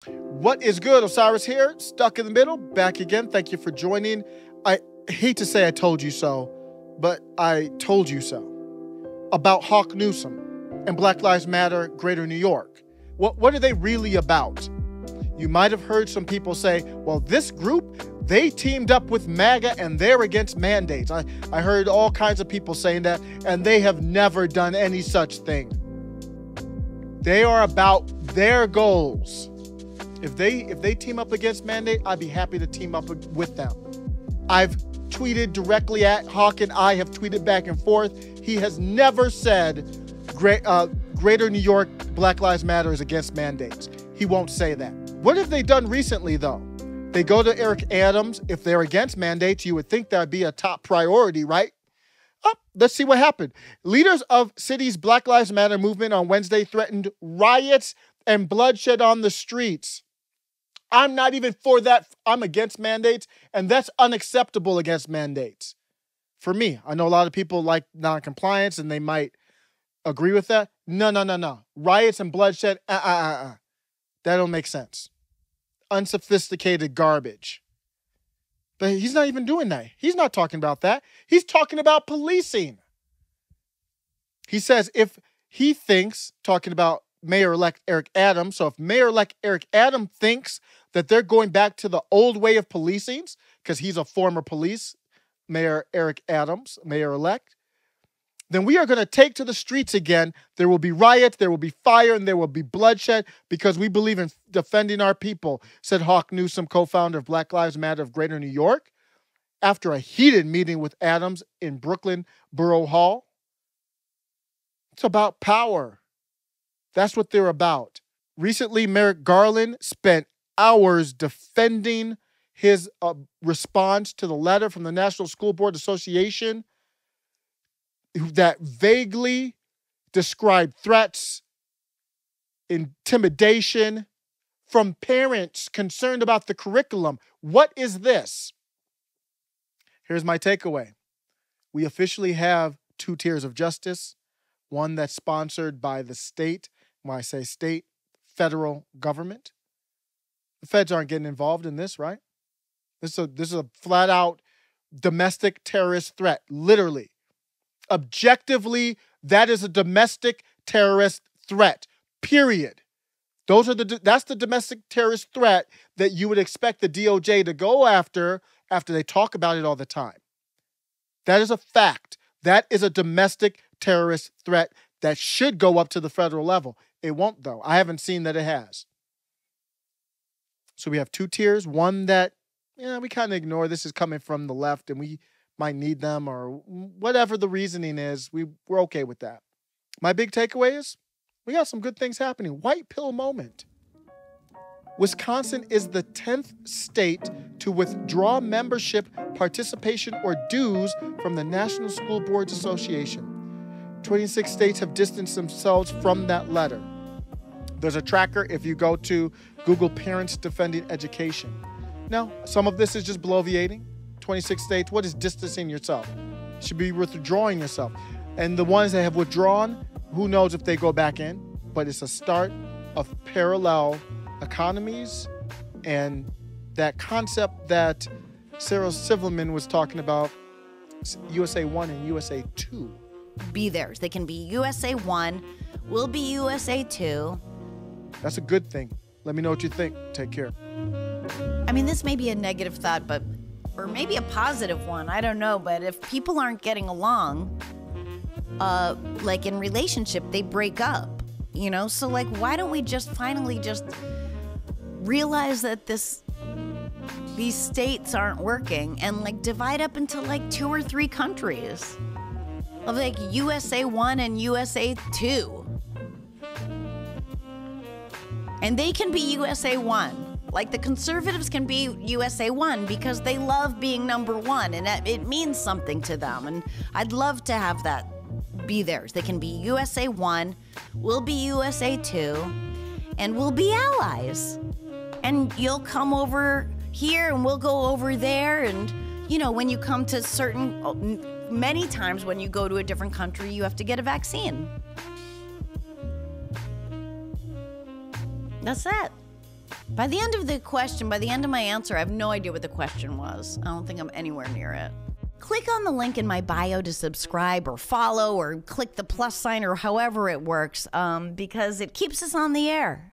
What is good? Osiris here, stuck in the middle, back again. Thank you for joining. I hate to say I told you so, but I told you so. About Hawk Newsome and Black Lives Matter Greater New York. What are they really about? You might have heard some people say, well, this group, they teamed up with MAGA and they're against mandates. I heard all kinds of people saying that, and they have never done any such thing. They are about their goals. If they team up against mandate, I'd be happy to team up with them. I've tweeted directly at Hawk, and I have tweeted back and forth. He has never said Greater New York Black Lives Matter is against mandates. He won't say that. What have they done recently, though? They go to Eric Adams. If they're against mandates, you would think that would be a top priority, right? Oh, let's see what happened. Leaders of city's Black Lives Matter movement on Wednesday threatened riots and bloodshed on the streets. I'm not even for that. I'm against mandates, and that's unacceptable against mandates. For me, I know a lot of people like non-compliance, and they might agree with that. No. Riots and bloodshed, That don't make sense. Unsophisticated garbage. But he's not even doing that. He's not talking about that. He's talking about policing. He says if he thinks, talking about Mayor-elect Eric Adams, so if Mayor-elect Eric Adams thinks that they're going back to the old way of policing, because he's a former police, Mayor Eric Adams, Mayor-elect, then we are going to take to the streets again. There will be riots, there will be fire, and there will be bloodshed because we believe in defending our people, said Hawk Newsome, co-founder of Black Lives Matter of Greater New York, after a heated meeting with Adams in Brooklyn Borough Hall. It's about power. That's what they're about. Recently, Merrick Garland spent hours defending his response to the letter from the National School Board Association that vaguely described threats, intimidation from parents concerned about the curriculum. What is this? Here's my takeaway. We officially have 2 tiers of justice, one that's sponsored by the state. When I say state, federal government. The feds aren't getting involved in this, right? This is a flat-out domestic terrorist threat, literally. Objectively, that is a domestic terrorist threat, period. That's the domestic terrorist threat that you would expect the DOJ to go after they talk about it all the time. That is a fact. That is a domestic terrorist threat that should go up to the federal level. It won't, though. I haven't seen that it has. So we have 2 tiers. One that, we kind of ignore. This is coming from the left, and we might need them, or whatever the reasoning is. We're okay with that. My big takeaway is we got some good things happening. White pill moment. Wisconsin is the 10th state to withdraw membership, participation, or dues from the National School Boards Association. 26 states have distanced themselves from that letter. There's a tracker if you go to Google Parents Defending Education. Now, some of this is just bloviating. 26 states, what is distancing yourself? You should be withdrawing yourself. And the ones that have withdrawn, who knows if they go back in, but it's a start of parallel economies and that concept that Sarah Silverman was talking about, USA 1 and USA 2. Be theirs. They can be USA 1, we'll be USA 2. That's a good thing. Let me know what you think. Take care. I mean, this may be a negative thought, or maybe a positive one. I don't know. But if people aren't getting along, like in relationship, they break up, So like, why don't we just finally just realize that these states aren't working and like divide up into like 2 or 3 countries of like USA 1 and USA 2. And they can be USA 1. Like the conservatives can be USA 1 because they love being number 1 and it means something to them. And I'd love to have that be theirs. They can be USA 1, we'll be USA 2, and we'll be allies. And you'll come over here and we'll go over there. And, when you come to many times when you go to a different country, you have to get a vaccine. That's it. By the end of the question, by the end of my answer, I have no idea what the question was. I don't think I'm anywhere near it. Click on the link in my bio to subscribe or follow, or click the plus sign, or however it works, because it keeps us on the air.